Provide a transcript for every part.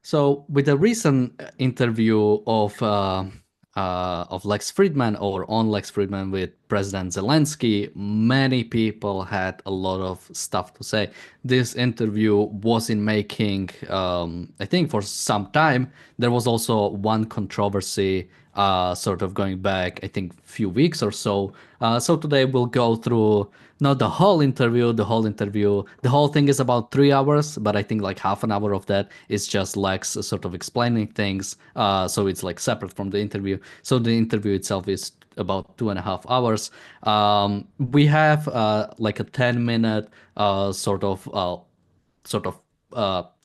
So, with the recent interview of Lex Fridman or on Lex Fridman with President Zelensky, many people had a lot of stuff to say. This interview was in making, I think, for some time. There was also one controversy, sort of going back, I think, few weeks or so. So today we'll go through not the whole interview, the whole interview. The whole thing is about 3 hours, but I think like half an hour of that is just Lex sort of explaining things. So it's like separate from the interview. So the interview itself is about 2.5 hours. We have like a 10-minute sort of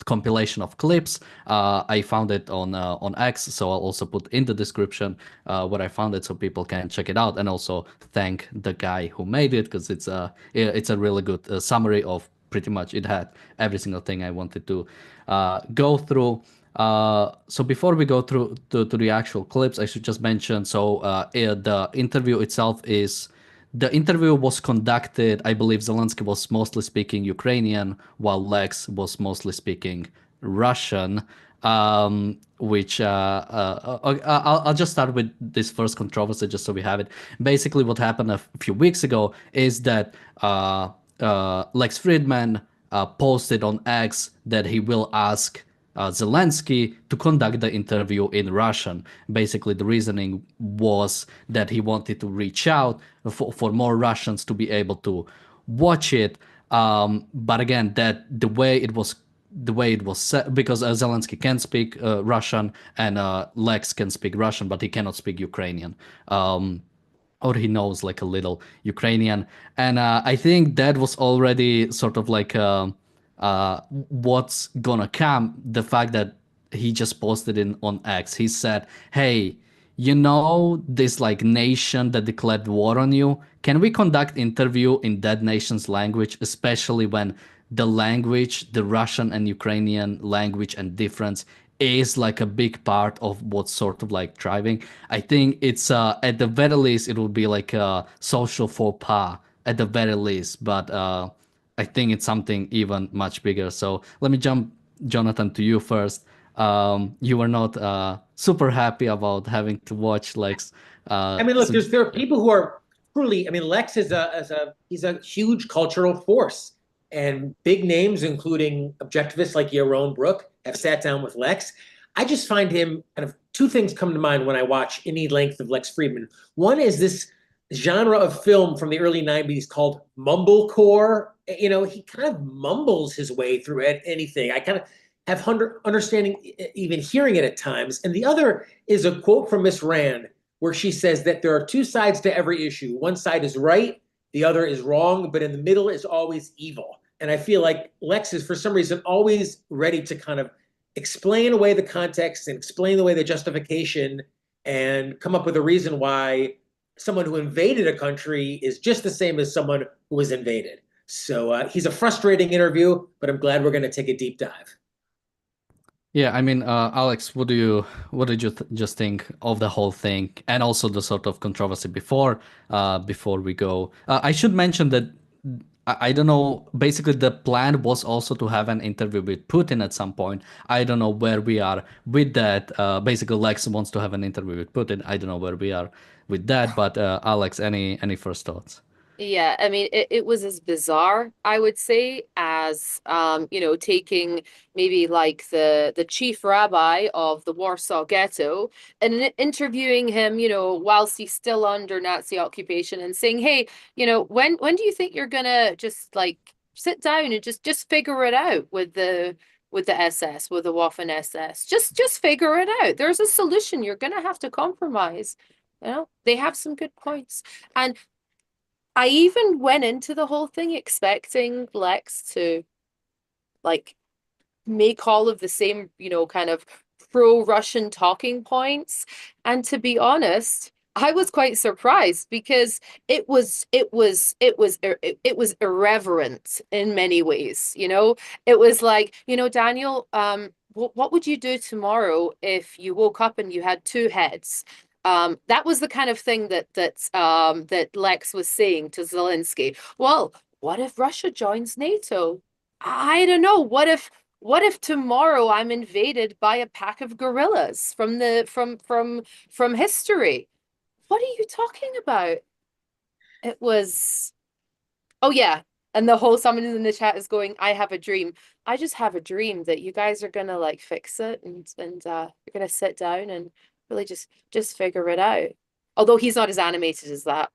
compilation of clips. I found it on X, so I'll also put in the description where I found it so people can check it out, and also thank the guy who made it because it's a really good summary of pretty much it had every single thing I wanted to go through. So before we go through to the actual clips, I should just mention the interview itself is the interview was conducted, I believe Zelensky was mostly speaking Ukrainian, while Lex was mostly speaking Russian. Which I'll just start with this first controversy just so we have it. Basically, what happened a few weeks ago is that Lex Fridman posted on X that he will ask Zelensky to conduct the interview in Russian. Basically, the reasoning was that he wanted to reach out for more Russians to be able to watch it. But again, that the way it was set, because Zelensky can speak Russian and Lex can speak Russian, but he cannot speak Ukrainian. Or he knows like a little Ukrainian. And I think that was already sort of like what's gonna come. The fact that he just posted in on X, he said, "Hey, you know this like nation that declared war on you? Can we conduct interview in that nation's language, especially when the language, the Russian and Ukrainian language and difference is like a big part of what's sort of like driving. I think it's at the very least it will be like a social faux pas at the very least, but I think it's something even much bigger. So let me jump, Jonathan, to you first. You were not super happy about having to watch Lex. I mean, look, So there are yeah. people who are truly. I mean, Lex he's a huge cultural force, and big names, including objectivists like Yaron Brook, have sat down with Lex. I just find him kind of two things come to mind when I watch any length of Lex Fridman. One is this genre of film from the early '90s called mumblecore. You know, he kind of mumbles his way through anything. I kind of have understanding even hearing it at times. And the other is a quote from Miss Rand where she says that there are two sides to every issue. One side is right, the other is wrong, but in the middle is always evil. And I feel like Lex is, for some reason, always ready to kind of explain away the context and explain away the justification and come up with a reason why someone who invaded a country is just the same as someone who was invaded. So he's a frustrating interview, but I'm glad we're going to take a deep dive. Yeah, I mean, Alex, what did you just think of the whole thing, and also the sort of controversy before we go? I should mention that I don't know. Basically, the plan was also to have an interview with Putin at some point. I don't know where we are with that. Basically, Lex wants to have an interview with Putin. I don't know where we are with that. But Alex, any first thoughts? Yeah, I mean, it was as bizarre, I would say, as taking maybe like the chief rabbi of the Warsaw Ghetto and interviewing him, whilst he's still under Nazi occupation and saying, "Hey, when do you think you're gonna just like sit down and just figure it out with the SS, with the Waffen SS? Just figure it out. There's a solution. You're gonna have to compromise." They have some good points. And I even went into the whole thing expecting Lex to like make all of the same, kind of pro-Russian talking points. And to be honest, I was quite surprised because it was irreverent in many ways, It was like, Daniel, what would you do tomorrow if you woke up and you had two heads? That was the kind of thing that Lex was saying to Zelensky. Well, what if Russia joins NATO? I don't know. what if tomorrow I'm invaded by a pack of gorillas from history? What are you talking about? It was, oh yeah. And the whole someone in the chat is going, I have a dream. I just have a dream that you guys are gonna like fix it and you're gonna sit down and really just figure it out. Although he's not as animated as that.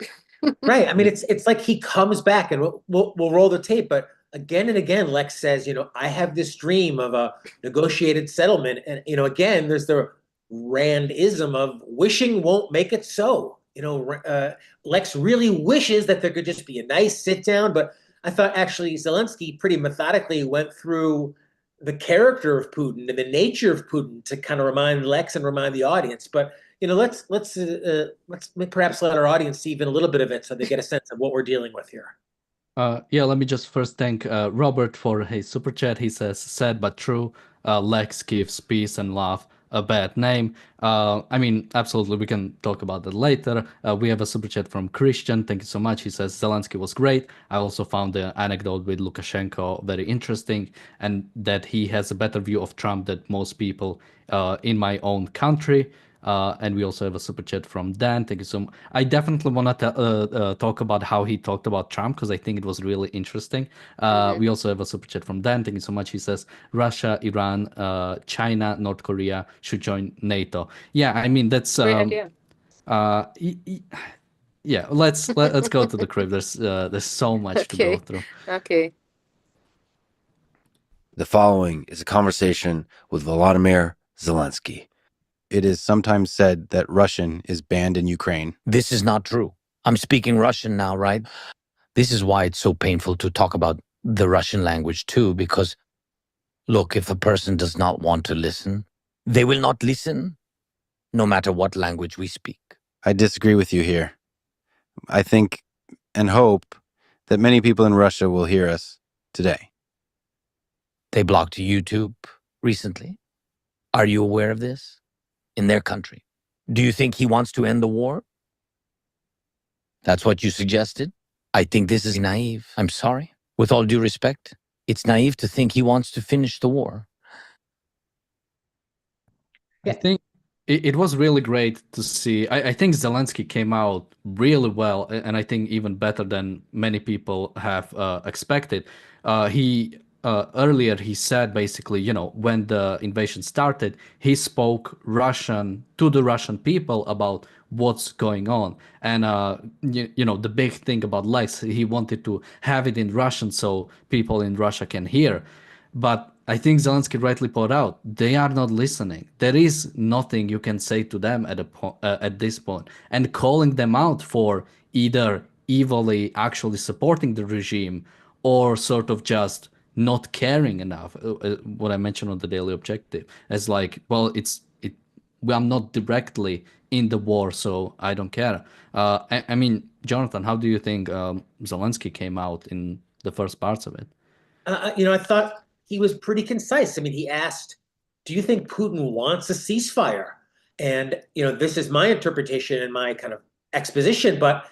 Right. I mean, it's like he comes back, and we'll roll the tape, but again and again, Lex says, I have this dream of a negotiated settlement, and again, there's the Randism of wishing won't make it so. Lex really wishes that there could just be a nice sit down, but I thought actually Zelensky pretty methodically went through the character of Putin and the nature of Putin to kind of remind Lex and remind the audience. But let's perhaps let our audience see even a little bit of it so they get a sense of what we're dealing with here. Yeah, let me just first thank Robert for his super chat. He says, sad but true, Lex gives peace and love a bad name. I mean, absolutely, we can talk about that later. We have a super chat from Christian. Thank you so much. He says, Zelensky was great. I also found the anecdote with Lukashenko very interesting, and that he has a better view of Trump than most people in my own country. And we also have a super chat from Dan. Thank you so much. I definitely want to talk about how he talked about Trump, because I think it was really interesting. We also have a super chat from Dan. Thank you so much. He says Russia, Iran, China, North Korea should join NATO. Yeah, I mean that's Great idea. Yeah, let's go to the crib. There's so much to go through. Okay. The following is a conversation with Volodymyr Zelensky. It is sometimes said that Russian is banned in Ukraine. This is not true. I'm speaking Russian now, right? This is why it's so painful to talk about the Russian language too, because look, if a person does not want to listen, they will not listen, no matter what language we speak. I disagree with you here. I think and hope that many people in Russia will hear us today. They blocked YouTube recently. Are you aware of this? In their country. Do you think he wants to end the war? That's what you suggested? I think this is naive. I'm sorry. With all due respect, it's naive to think he wants to finish the war. I think it was really great to see. I think Zelensky came out really well, and I think even better than many people have expected. Earlier he said basically, when the invasion started, he spoke Russian to the Russian people about what's going on. And, the big thing about Lex, he wanted to have it in Russian so people in Russia can hear. But I think Zelensky rightly pointed out, they are not listening. There is nothing you can say to them at this point. And calling them out for either evilly actually supporting the regime or sort of just not caring enough, what I mentioned on the daily objective, as like, well, I'm not directly in the war, so I don't care. I mean, Jonathan, how do you think Zelensky came out in the first parts of it? I thought he was pretty concise. I mean, he asked, do you think Putin wants a ceasefire? And, this is my interpretation and my kind of exposition, but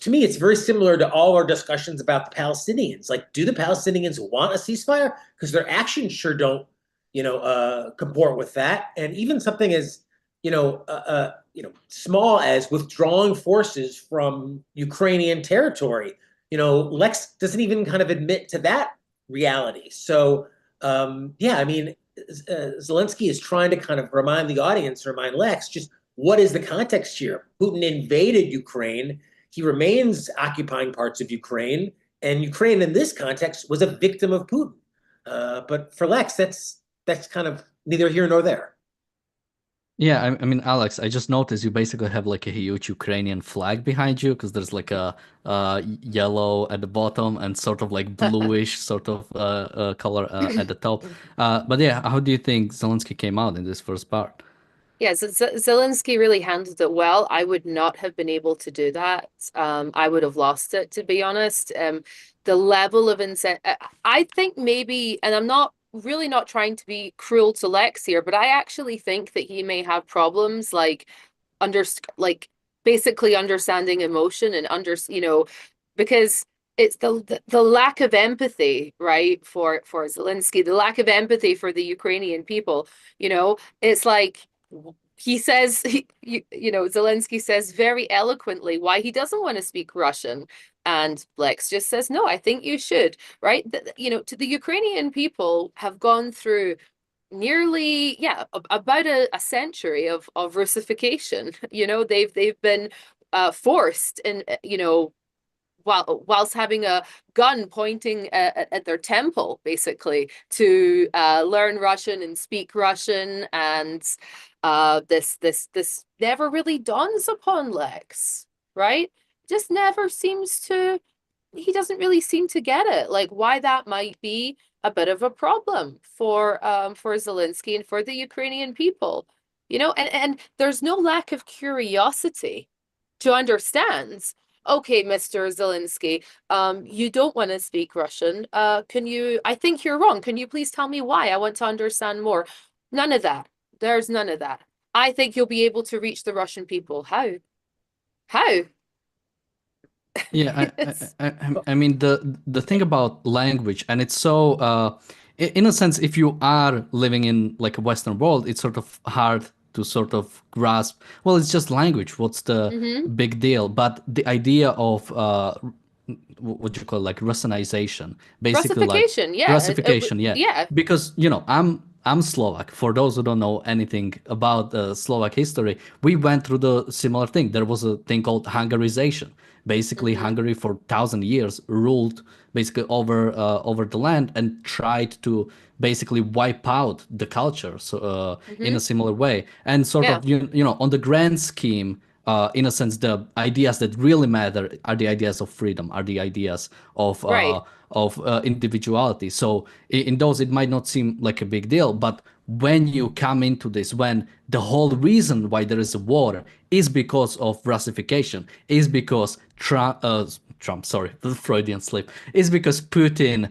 to me, it's very similar to all our discussions about the Palestinians. Like, do the Palestinians want a ceasefire? Because their actions sure don't, comport with that. And even something as, small as withdrawing forces from Ukrainian territory. Lex doesn't even kind of admit to that reality. So, I mean, Zelensky is trying to kind of remind the audience, remind Lex, just what is the context here? Putin invaded Ukraine. He remains occupying parts of Ukraine, and Ukraine in this context was a victim of Putin. But for Lex, that's kind of neither here nor there. Yeah, I mean, Alex, I just noticed you basically have like a huge Ukrainian flag behind you, because there's like a yellow at the bottom and sort of like bluish sort of color at the top. But yeah, how do you think Zelensky came out in this first part? Yeah, Zelensky really handled it well. I would not have been able to do that. I would have lost it, to be honest. The level of I think maybe, and I'm really not trying to be cruel to Lex here, but I actually think that he may have problems like basically understanding emotion and because it's the lack of empathy, right, for Zelensky, the lack of empathy for the Ukrainian people. It's like he says, Zelensky says very eloquently why he doesn't want to speak Russian. And Lex just says, no, I think you should, right? To the Ukrainian people have gone through nearly, about a century of Russification. They've been forced and, whilst having a gun pointing at their temple, basically, to learn Russian and speak Russian, and this never really dawns upon Lex, right? Just never seems to. He doesn't really seem to get it, like why that might be a bit of a problem for Zelensky and for the Ukrainian people, and there's no lack of curiosity to understand. Okay, Mr. Zelensky, you don't want to speak Russian. I think you're wrong. Can you please tell me why? I want to understand more. None of that. There's none of that. I think you'll be able to reach the Russian people. How? How? Yeah, I mean the thing about language, and it's so in a sense, if you are living in like a Western world, it's sort of hard to sort of grasp. Well, it's just language. What's the big deal? But the idea of what do you call it, like Russianization, basically like Russification, yeah. Russification, yeah. Yeah. Because I'm Slovak. For those who don't know anything about Slovak history, we went through the similar thing. There was a thing called Hungarization. Basically, Hungary for 1,000 years ruled basically over the land and tried to basically wipe out the culture, so in a similar way. And sort Yeah. of on the grand scheme, in a sense, the ideas that really matter are the ideas of freedom, are the ideas of Right. individuality. So in those, it might not seem like a big deal, but when you come into this, when the whole reason why there is a war is because of Russification, is because Trump, sorry, the Freudian slip, is because Putin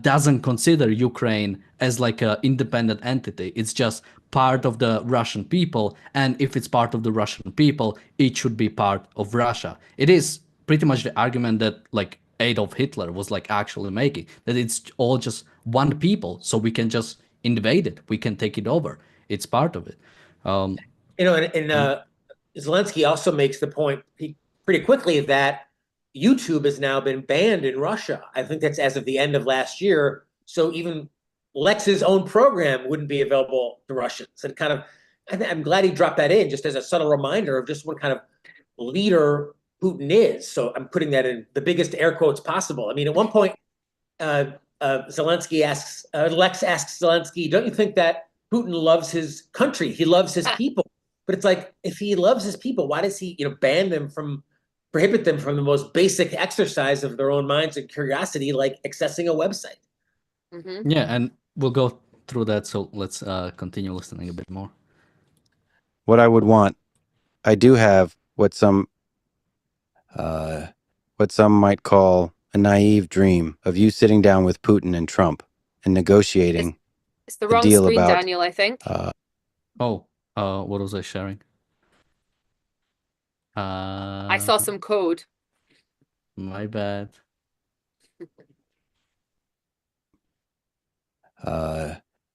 doesn't consider Ukraine as like an independent entity. It's just part of the Russian people, and if it's part of the Russian people, it should be part of Russia. It is pretty much the argument that like Adolf Hitler was like actually making, that it's all just one people, so we can just invade it, we can take it over. It's part of it. Zelensky also makes the point pretty quickly that YouTube has now been banned in Russia. I think that's as of the end of last year. So even Lex's own program wouldn't be available to Russians. And I'm glad he dropped that in just as a subtle reminder of just what kind of leader Putin is. So I'm putting that in the biggest air quotes possible. I mean, at one point, Lex asks Zelensky, don't you think that Putin loves his country? He loves his people. But it's like, if he loves his people, why does he, prohibit them from the most basic exercise of their own minds and curiosity, like accessing a website? Yeah, and we'll go through that. So let's continue listening a bit more. What I would want, I do have what some might call a naive dream of you sitting down with Putin and Trump and negotiating It's the a wrong deal screen, about Daniel, I think. What was I sharing? I saw some code. My bad.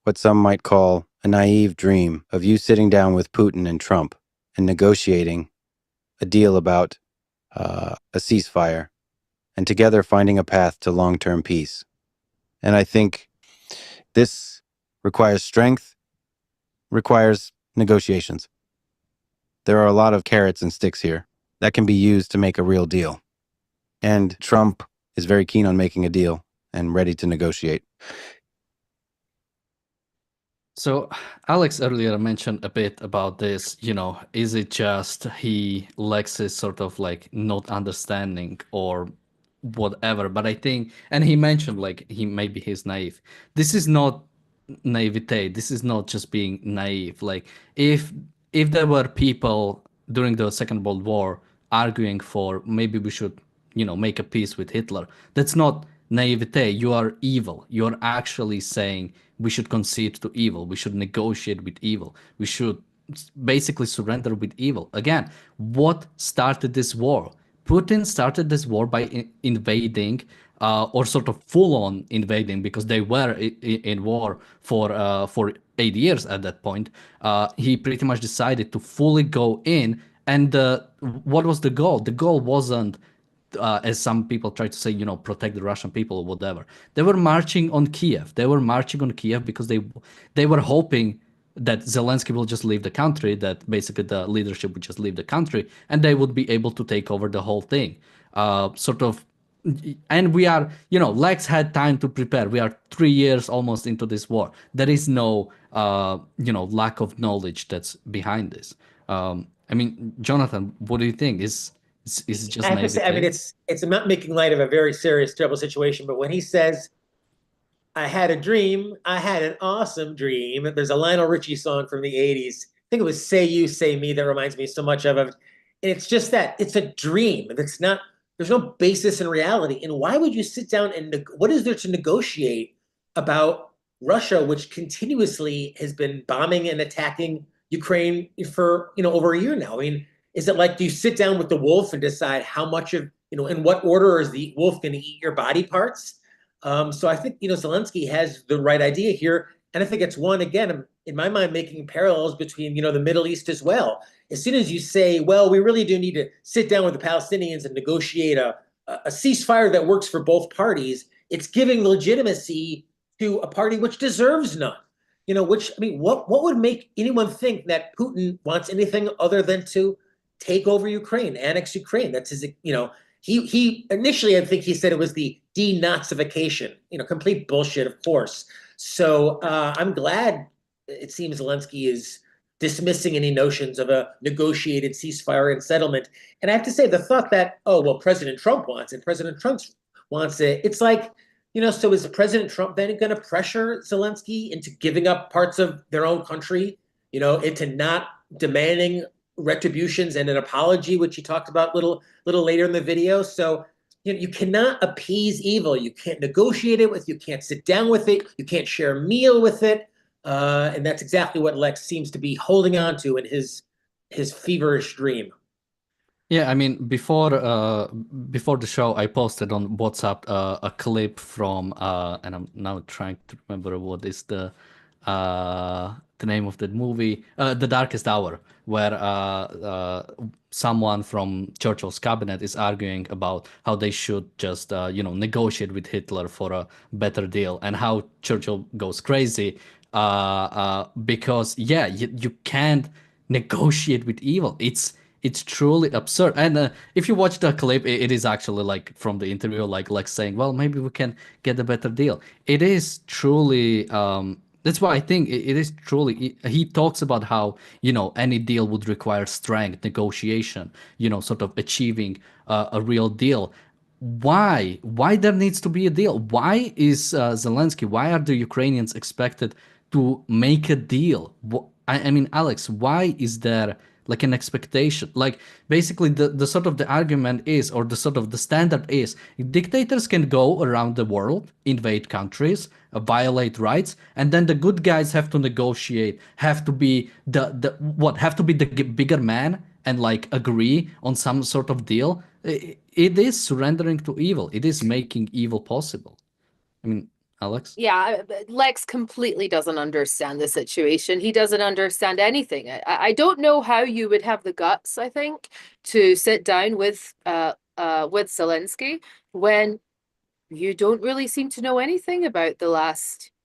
what some might call a naive dream of you sitting down with Putin and Trump and negotiating a deal about a ceasefire and together finding a path to long-term peace. And I think this requires strength, requires negotiations. There are a lot of carrots and sticks here that can be used to make a real deal. And Trump is very keen on making a deal and ready to negotiate. So Alex earlier mentioned a bit about this, is it just Lex is sort of like not understanding or whatever, but I think, and he mentioned like he's naive. This is not naivete. This is not just being naive. Like if there were people during the Second World War arguing for maybe we should, make a peace with Hitler, that's not naivete. You are evil. You're actually saying we should concede to evil. We should negotiate with evil. We should basically surrender with evil. Again, what started this war? Putin started this war by invading, or sort of full-on invading, because they were in war for 8 years at that point. He pretty much decided to fully go in, and what was the goal? The goal wasn't, as some people try to say, protect the Russian people or whatever. They were marching on Kiev. They were marching on Kiev because they were hoping that Zelensky will just leave the country, that basically the leadership would just leave the country, and they would be able to take over the whole thing. Sort of, and we are, Lex had time to prepare. We are 3 years almost into this war. There is no, lack of knowledge that's behind this. I mean, Jonathan, what do you think? Is it just I have to maybe say, I mean, it's I'm not making light of a very serious, terrible situation, but when he says, "I had a dream, I had an awesome dream," there's a Lionel Richie song from the '80s. I think it was "Say You, Say Me" that reminds me so much of it. And it's just that it's a dream. That's not. There's no basis in reality. And why would you sit down and what is there to negotiate about Russia, which continuously has been bombing and attacking Ukraine for over a year now? I mean, is it like, do you sit down with the wolf and decide how much of, in what order is the wolf going to eat your body parts? So I think, Zelensky has the right idea here. And I think it's one, again, in my mind, making parallels between, the Middle East as well. As soon as you say, well, we really do need to sit down with the Palestinians and negotiate a ceasefire that works for both parties, it's giving legitimacy to a party which deserves none. What would make anyone think that Putin wants anything other than to take over Ukraine, annex Ukraine? That's his, he initially, I think he said it was the denazification, complete bullshit, of course. So I'm glad it seems Zelensky is dismissing any notions of a negotiated ceasefire and settlement. And I have to say, the thought that, oh, well, President Trump wants it, President Trump wants it, it's like, so is President Trump then going to pressure Zelensky into giving up parts of their own country, into not demanding retributions and an apology, which he talked about little later in the video? So you cannot appease evil. You can't negotiate it with. You can't sit down with it. You can't share a meal with it. And that's exactly what Lex seems to be holding on to in his feverish dream. Yeah, I mean, before the show, I posted on WhatsApp a clip from, and I'm now trying to remember what is the name of that movie, The Darkest Hour, where someone from Churchill's cabinet is arguing about how they should just, negotiate with Hitler for a better deal, and how Churchill goes crazy because, yeah, you can't negotiate with evil. It's truly absurd. And if you watch the clip, it is actually like from the interview, like saying, well, maybe we can get a better deal. It is truly, that's why I think it is truly, he talks about how, any deal would require strength, negotiation, sort of achieving a real deal. Why there needs to be a deal? Why is Zelensky, why are the Ukrainians expected to make a deal? I mean, Alex, why is there like an expectation? Like, basically the sort of the argument is, or the sort of the standard is, dictators can go around the world, invade countries, violate rights, and then the good guys have to negotiate, have to be have to be the bigger man and like agree on some sort of deal. It is surrendering to evil. It is making evil possible. I mean, Alex? Yeah, Lex completely doesn't understand the situation. He doesn't understand anything. I don't know how you would have the guts, I think, to sit down with Zelensky when you don't really seem to know anything about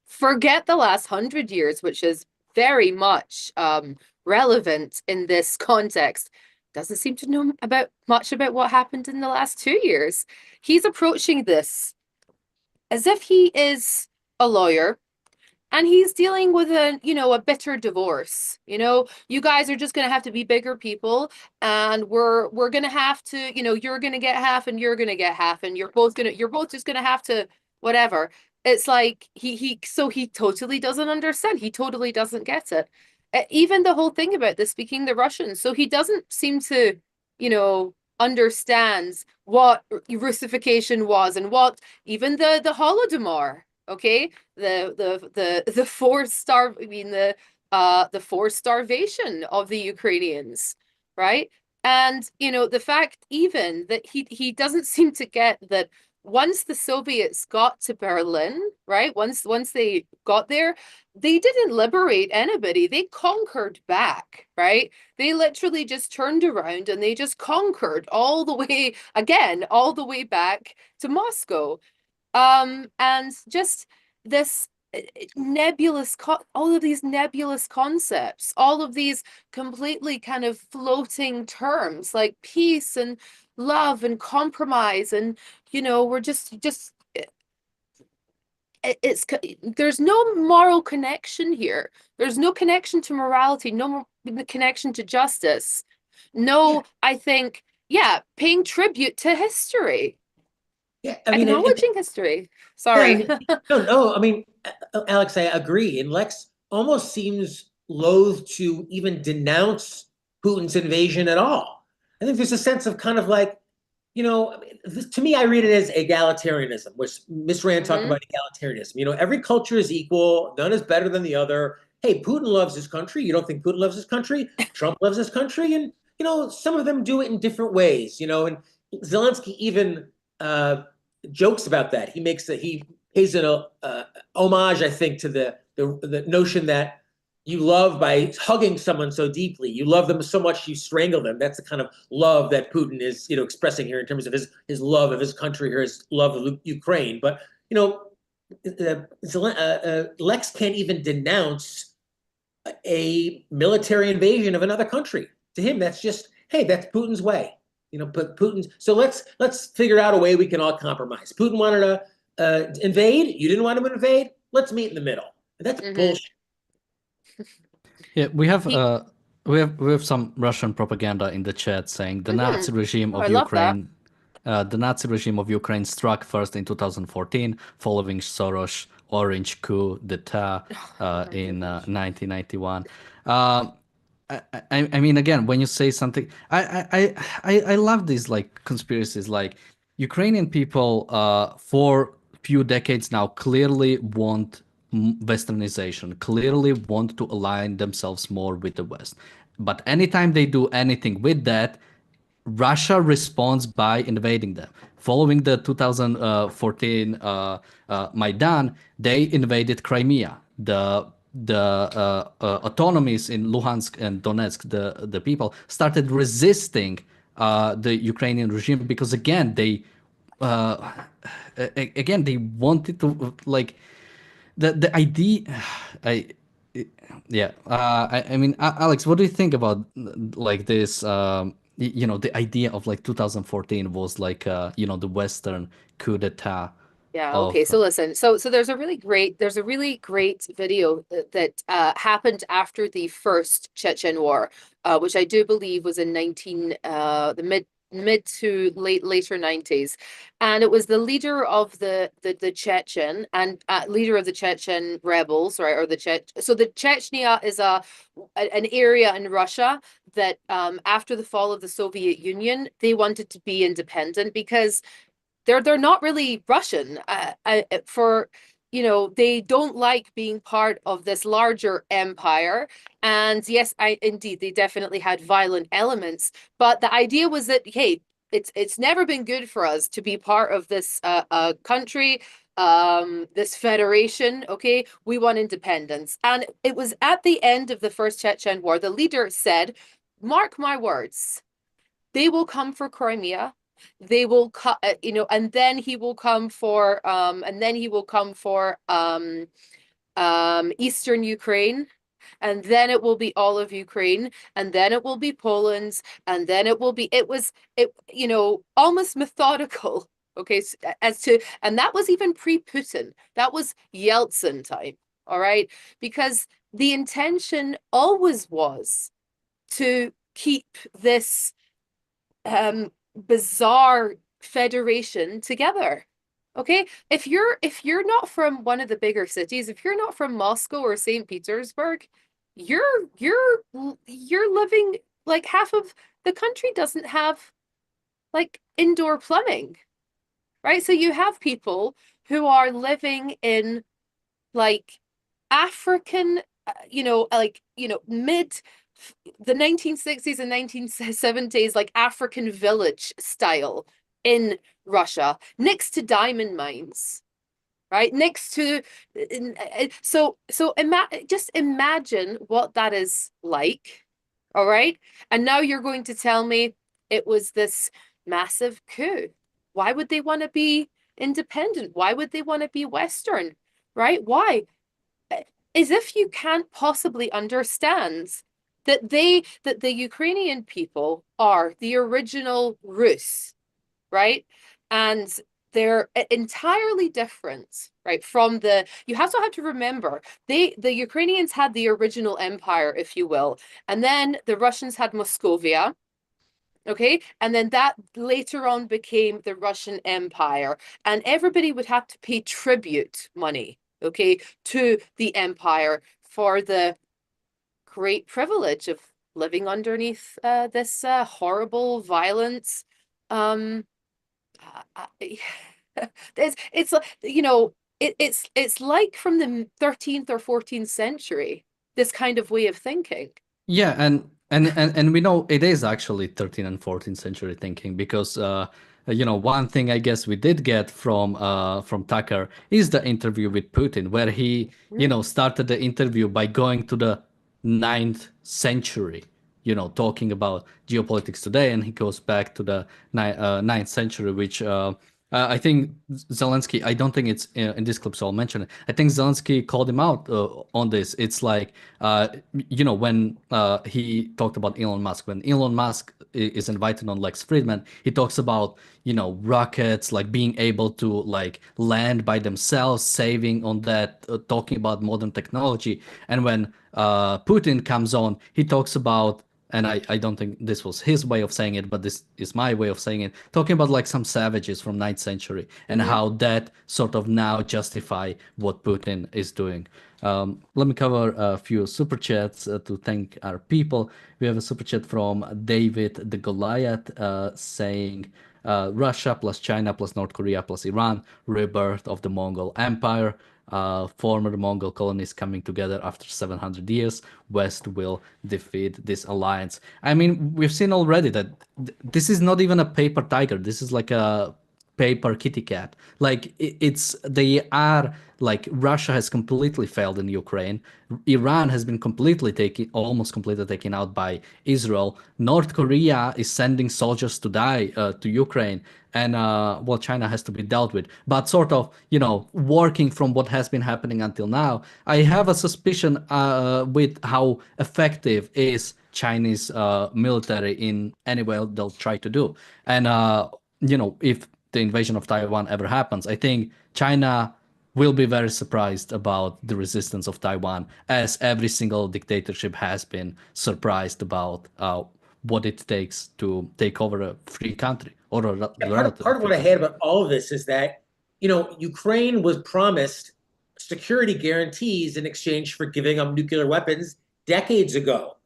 forget the last 100 years, which is very much relevant in this context. Doesn't seem to know much about what happened in the last 2 years. He's approaching this as if he is a lawyer and he's dealing with a bitter divorce. You guys are just going to have to be bigger people, and we're going to have to, you're going to get half and you're going to get half, and you're both just going to have to whatever. It's like he totally doesn't understand. He totally doesn't get it. Even the whole thing about this speaking the Russian. So he doesn't seem to, understands what Russification was, and what even the Holodomor, okay, the forced starvation of the Ukrainians, right? And, the fact even that he doesn't seem to get that once the Soviets got to Berlin, right? Once they got there, they didn't liberate anybody. They conquered back, right? They literally just turned around and they just conquered all the way again, all the way back to Moscow. And just this nebulous all of these nebulous concepts, all of these completely kind of floating terms like peace and love and compromise, and we're just it's there's no moral connection here. There's no connection to morality, no connection to justice. No, I think, yeah, paying tribute to history. Yeah, I mean, Acknowledging history. Sorry. yeah, no. I mean, Alex, I agree. And Lex almost seems loath to even denounce Putin's invasion at all. I think there's a sense of kind of like, I mean, to me, I read it as egalitarianism, which Miss Rand talked about egalitarianism. Every culture is equal, none is better than the other. Hey, Putin loves his country. You don't think Putin loves his country? Trump loves his country, and some of them do it in different ways. And Zelensky even jokes about that. He pays an homage, I think, to the notion that you love by hugging someone so deeply. You love them so much you strangle them. That's the kind of love that Putin is, expressing here in terms of his love of his country or his love of Ukraine. But Lex can't even denounce a military invasion of another country. To him, that's just, hey, that's Putin's way. But Putin's. So let's figure out a way we can all compromise. Putin wanted to invade. You didn't want him to invade. Let's meet in the middle. That's bullshit. Yeah, we have some Russian propaganda in the chat saying the Nazi regime of Ukraine, the Nazi regime of Ukraine struck first in 2014, following Soros' orange coup d'etat in 1991. I mean, again, when you say something, I love these like conspiracies. Like Ukrainian people for few decades now clearly want Westernization, clearly want to align themselves more with the West. But anytime they do anything with that, Russia responds by invading them. Following the 2014 Maidan, they invaded Crimea. The autonomies in Luhansk and Donetsk, the people started resisting the Ukrainian regime because again they wanted to like the idea. I mean, Alex, what do you think about like this? The idea of like 2014 was like the Western coup d'etat. Yeah, okay. So listen, so there's a really great video that happened after the first Chechen War, which I do believe was in the mid to later 90s, and it was the leader of the Chechen and leader of the Chechen rebels, right? Or the Chechnya is an area in Russia that after the fall of the Soviet Union, they wanted to be independent because they're not really Russian they don't like being part of this larger empire. And yes, indeed, they definitely had violent elements. But the idea was that, hey, it's never been good for us to be part of this country, this federation. Okay, we want independence. And it was at the end of the First Chechen War, the leader said, "Mark my words, they will come for Crimea." They will cut, and then he will come for, Eastern Ukraine, and then it will be all of Ukraine, and then it will be Poland's, and then it was almost methodical. Okay, and that was even pre-Putin. That was Yeltsin time. All right, because the intention always was to keep this bizarre federation together. Okay, if you're not from one of the bigger cities, if you're not from Moscow or St. Petersburg, you're living like half of the country doesn't have like indoor plumbing, right? So you have people who are living in like African, mid the 1960s and 1970s, like African village style in Russia, next to diamond mines, right? Next to, just imagine what that is like, all right? And now you're going to tell me it was this massive coup. Why would they want to be independent? Why would they want to be Western, right? Why? As if you can't possibly understand that the Ukrainian people are the original Rus, right? And they're entirely different, right? From you also have to remember, the Ukrainians had the original empire, if you will, and then the Russians had Moscovia, okay? And then that later on became the Russian Empire, and everybody would have to pay tribute money, okay, to the empire for the great privilege of living underneath this horrible violence. It's you know, it's like from the 13th or 14th century, this kind of way of thinking. Yeah, and we know it is actually 13th and 14th century thinking, because one thing I guess we did get from Tucker is the interview with Putin, where he started the interview by going to the 9th century, talking about geopolitics today, and he goes back to the 9th century, which I think Zelensky, I don't think it's in this clip, so I'll mention it. I think Zelensky called him out on this. It's like, when he talked about Elon Musk, when Elon Musk is invited on Lex Fridman, he talks about, rockets, like being able to like land by themselves, saving on that, talking about modern technology. And when Putin comes on, he talks about, and I don't think this was his way of saying it, but this is my way of saying it, talking about like some savages from 9th century and how that sort of now justify what Putin is doing. Let me cover a few super chats to thank our people. We have a super chat from David the Goliath saying, Russia plus China plus North Korea plus Iran, rebirth of the Mongol Empire. Former Mongol colonies coming together after 700 years. West will defeat this alliance. I mean, we've seen already that this is not even a paper tiger. This is like a paper kitty cat. Like they are like, Russia has completely failed in Ukraine. Iran has been almost completely taken out by Israel. North Korea is sending soldiers to die to Ukraine. And China has to be dealt with. But sort of, working from what has been happening until now, I have a suspicion with how effective is Chinese military in any way they'll try to do. And, if the invasion of Taiwan ever happens, I think China will be very surprised about the resistance of Taiwan, as every single dictatorship has been surprised about what it takes to take over a free country. Or part of what I hate about all of this is that, Ukraine was promised security guarantees in exchange for giving up nuclear weapons decades ago.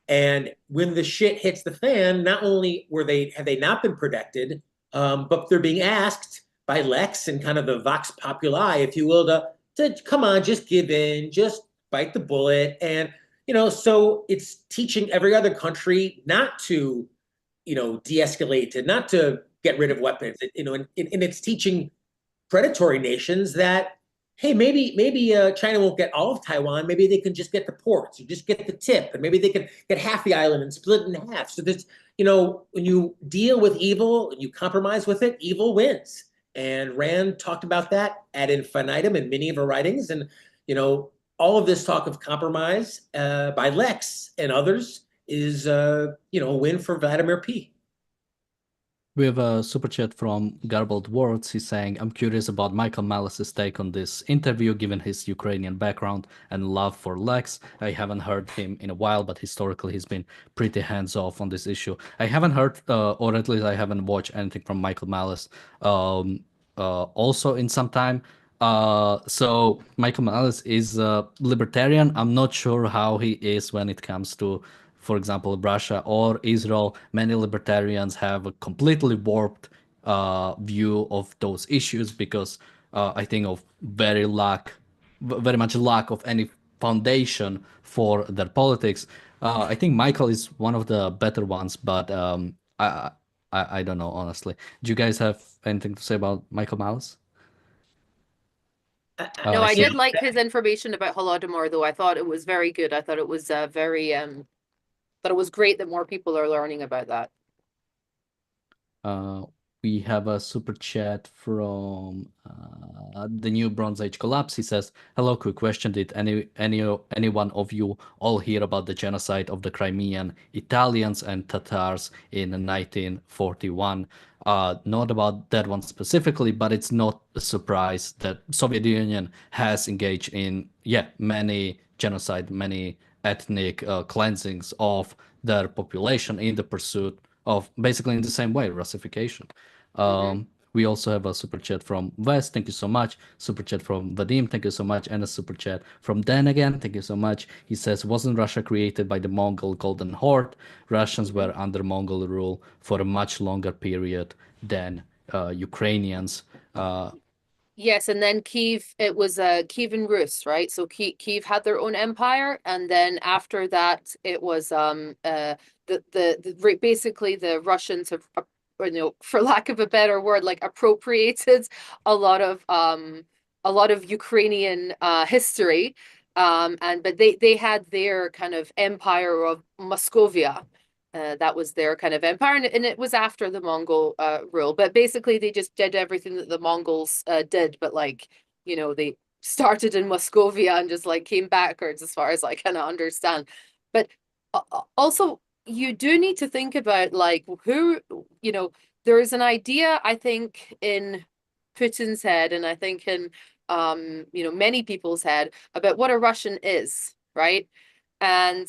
And when the shit hits the fan, not only have they not been protected, but they're being asked by Lex and kind of the Vox Populi, if you will, to come on, just give in, just bite the bullet. And, so it's teaching every other country not to, de-escalate, and not to get rid of weapons, and it's teaching predatory nations that, hey, maybe China won't get all of Taiwan. Maybe they can just get the ports, or just get the tip, and maybe they can get half the island and split it in half. So this, when you deal with evil and you compromise with it, evil wins. And Rand talked about that ad infinitum in many of her writings. And, all of this talk of compromise by Lex and others is, a win for Vladimir P. We have a super chat from Garbled Words. He's saying, I'm curious about Michael Malice's take on this interview, given his Ukrainian background and love for Lex. I haven't heard him in a while, but historically he's been pretty hands-off on this issue. I haven't heard, or at least I haven't watched anything from Michael Malice also in some time. So Michael Malice is a libertarian. I'm not sure how he is when it comes to, for example, Russia or Israel. Many libertarians have a completely warped view of those issues because I think of very much lack of any foundation for their politics. I think Michael is one of the better ones, but I don't know, honestly. Do you guys have anything to say about Michael Malice? No, I so- did like his information about Holodomor, though. I thought it was very good. I thought it was very thought it was great that more people are learning about that. We have a super chat from the new Bronze Age collapse. He says, "Hello, quick question: did anyone of you all hear about the genocide of the Crimean Italians and Tatars in 1941? Not about that one specifically, but it's not a surprise that Soviet Union has engaged in many genocide, many ethnic cleansings of their population in the pursuit of basically in the same way, Russification." We also have a super chat from Wes. Thank you so much. Super chat from Vadim. Thank you so much. And a super chat from Dan again. Thank you so much. He says, "Wasn't Russia created by the Mongol Golden Horde? Russians were under Mongol rule for a much longer period than Ukrainians." Yes, and then Kiev, it was Kievan Rus, right? So Kiev had their own empire, and then after that, it was basically the Russians have, for lack of a better word, like appropriated a lot of Ukrainian history, but they had their kind of empire of Moscovia. That was their kind of empire, and it was after the Mongol rule. But basically, they just did everything that the Mongols did, but they started in Moscovia and just came backwards, as far as I kind of understand. But also, you do need to think about who, there is an idea, I think, in Putin's head, and I think in many people's head about what a Russian is, right? And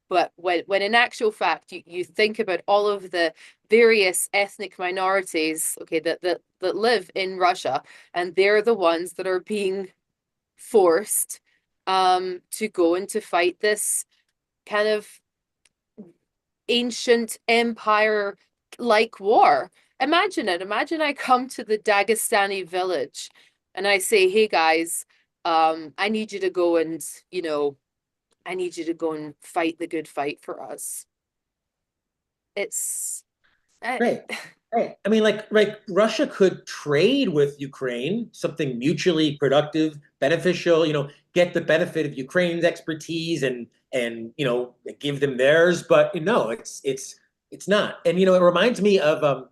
but when in actual fact you think about all of the various ethnic minorities, okay, that live in Russia, and they're the ones that are being forced to go and to fight this kind of ancient empire like war. Imagine it. Imagine I come to the Dagestani village and I say, "Hey guys, I need you to go and I need you to go and fight the good fight for us." It's Right. Right. I mean, Russia could trade with Ukraine, something mutually productive, beneficial, get the benefit of Ukraine's expertise and give them theirs. But no, it's not. And it reminds me of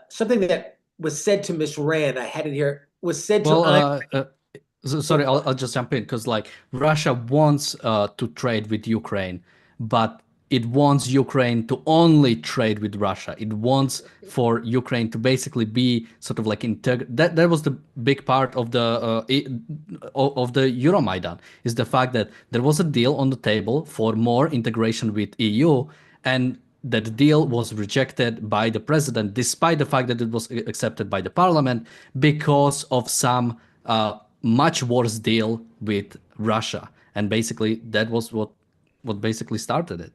something that was said to Miss Rand. I had it here. Was said to Sorry, I'll just jump in because Russia wants to trade with Ukraine, but it wants Ukraine to only trade with Russia. It wants for Ukraine to basically be sort of that was the big part of the Euromaidan, is the fact that there was a deal on the table for more integration with EU, and that deal was rejected by the president, despite the fact that it was accepted by the parliament, because of some much worse deal with Russia. And basically that was what basically started it.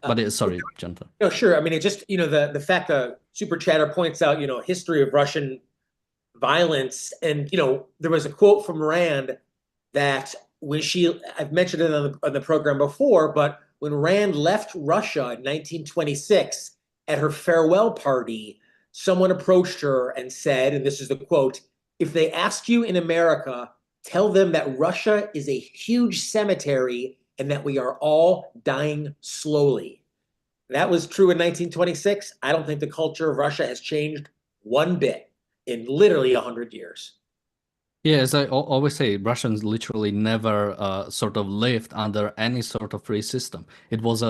But sorry, Jonathan. No, sure. I mean, it just, the fact that Super Chatter points out, history of Russian violence. And, there was a quote from Rand that when I've mentioned it on the program before, but when Rand left Russia in 1926 at her farewell party, someone approached her and said, and this is the quote, "If they ask you in America, tell them that Russia is a huge cemetery and that we are all dying slowly." That was true in 1926. I don't think the culture of Russia has changed one bit in literally 100 years. Yeah, as I always say, Russians literally never sort of lived under any sort of free system. It was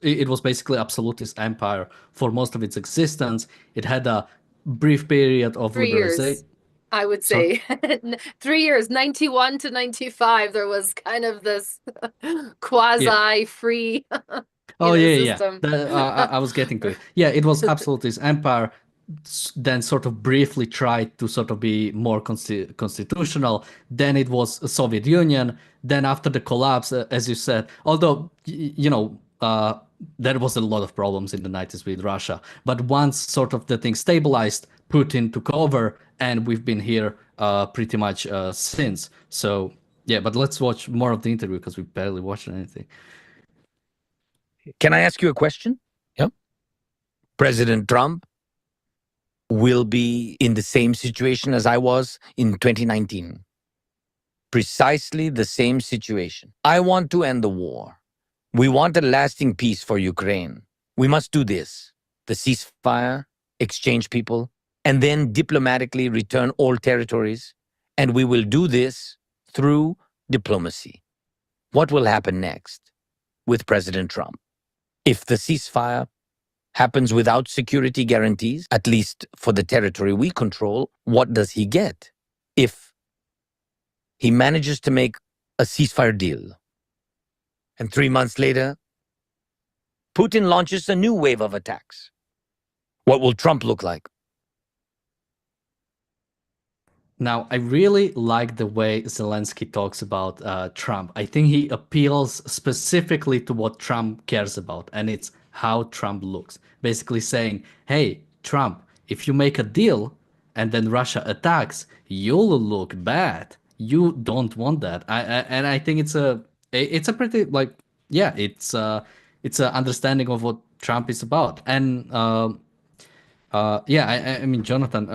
it was basically absolutist empire for most of its existence. It had a brief period of 3 years, I would say. 3 years, 91 to 95, there was kind of this quasi-free system. I was getting to it. Yeah, it was absolutist empire, then sort of briefly tried to sort of be more constitutional. Then it was Soviet Union. Then after the collapse, as you said, although, there was a lot of problems in the 90s with Russia. But once sort of the thing stabilized, Putin took over, and we've been here pretty much since. So Yeah, but let's watch more of the interview because we barely watched anything. Can I ask you a question? Yeah. President Trump will be in the same situation as I was in 2019. Precisely the same situation. I want to end the war. We want a lasting peace for Ukraine. We must do this. The ceasefire, exchange people, and then diplomatically return all territories. And we will do this through diplomacy. What will happen next with President Trump? If the ceasefire happens without security guarantees, at least for the territory we control, what does he get? If he manages to make a ceasefire deal, and 3 months later, Putin launches a new wave of attacks, what will Trump look like? Now, I really like the way Zelensky talks about Trump. I think he appeals specifically to what Trump cares about, and it's how Trump looks. Basically saying, hey, Trump, if you make a deal and then Russia attacks, you'll look bad. You don't want that. And I think it's a pretty like yeah, it's an understanding of what Trump is about. And yeah, I mean, Jonathan,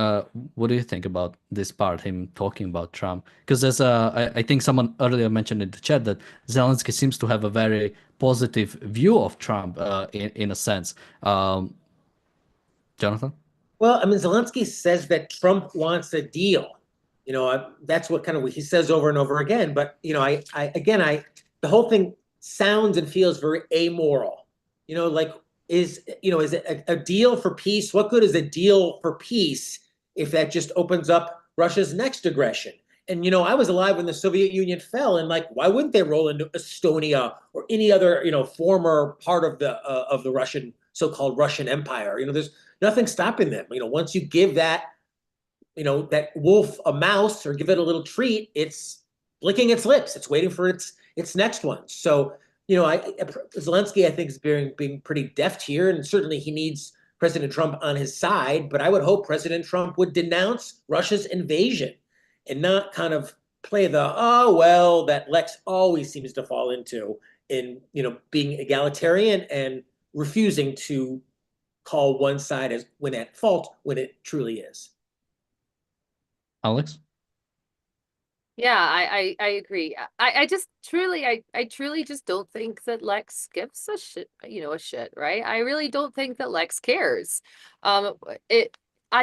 what do you think about this part, him talking about Trump? Because I think someone earlier mentioned in the chat that Zelensky seems to have a very positive view of Trump, in a sense. Jonathan? Well, I mean, Zelensky says that Trump wants a deal. That's what kind of he says over and over again. But the whole thing sounds and feels very amoral. Like is it a deal for peace? What good is a deal for peace if that just opens up Russia's next aggression? And I was alive when the Soviet Union fell, and like, why wouldn't they roll into Estonia or any other former part of the Russian so-called Russian Empire? There's nothing stopping them. Once you give that that wolf a mouse or give it a little treat, it's licking its lips. It's waiting for its next one. So Zelensky, I think, is being pretty deft here, and certainly he needs President Trump on his side. But I would hope President Trump would denounce Russia's invasion and not kind of play the that Lex always seems to fall into in being egalitarian and refusing to call one side as when at fault when it truly is. Alex? Yeah, I agree. I just truly I truly just don't think that Lex gives a shit, right? I really don't think that Lex cares. I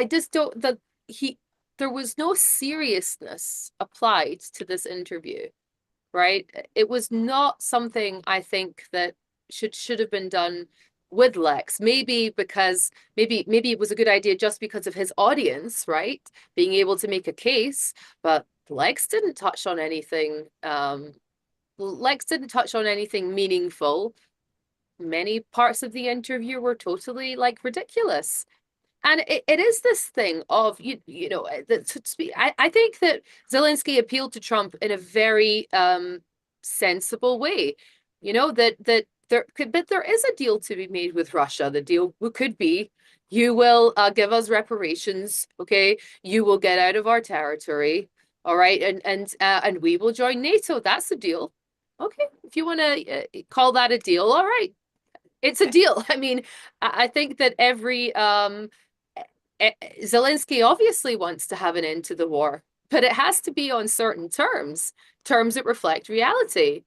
just don't there was no seriousness applied to this interview, right? It was not something I think that should have been done with Lex. Maybe because maybe it was a good idea just because of his audience, right? Being able to make a case, but Lex didn't touch on anything. Lex didn't touch on anything meaningful. Many parts of the interview were totally like ridiculous. And it is this thing of I think that Zelensky appealed to Trump in a very sensible way. That there is a deal to be made with Russia. The deal could be you will give us reparations, okay? You will get out of our territory, all right? And we will join NATO. That's the deal. Okay, if you want to call that a deal, all right. It's a deal. I mean, I think that every Zelensky obviously wants to have an end to the war, but it has to be on certain terms that reflect reality.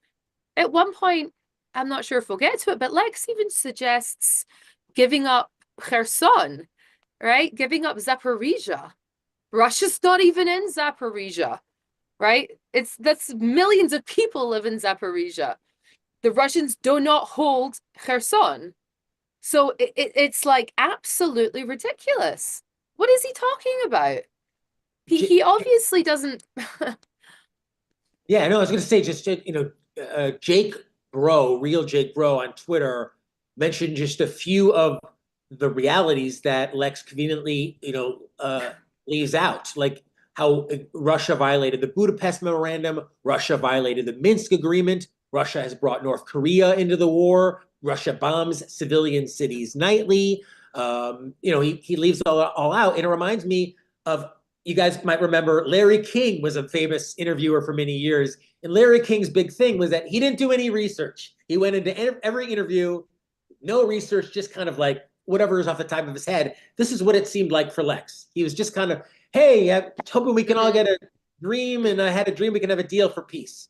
At one point, I'm not sure if we'll get to it, but Lex even suggests giving up Kherson, right? Giving up Zaporizhia. Russia's not even in Zaporizhia, right? That's millions of people live in Zaporizhia. The Russians do not hold Kherson. So it's like absolutely ridiculous. What is he talking about? He obviously doesn't. Yeah, no, I was going to say just Jake Bro, real Jake Bro on Twitter mentioned just a few of the realities that Lex conveniently leaves out, like how Russia violated the Budapest Memorandum, Russia violated the Minsk Agreement, Russia has brought North Korea into the war, Russia bombs civilian cities nightly. He leaves it all out, and it reminds me of you guys might remember Larry King was a famous interviewer for many years. And Larry King's big thing was that he didn't do any research. He went into every interview, no research, just kind of like whatever is off the top of his head. This is what it seemed like for Lex. He was just kind of, hey, I'm hoping we can all get a dream, and I had a dream we can have a deal for peace.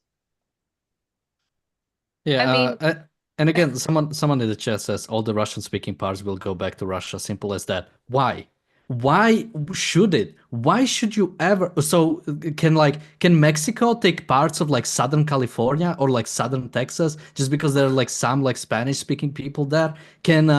Yeah, I mean, and again, someone in the chat says all the Russian-speaking parts will go back to Russia. Simple as that. Why? Why should it? Why should you ever? So can Mexico take parts of like Southern California or like Southern Texas just because there are like some like Spanish-speaking people there? Can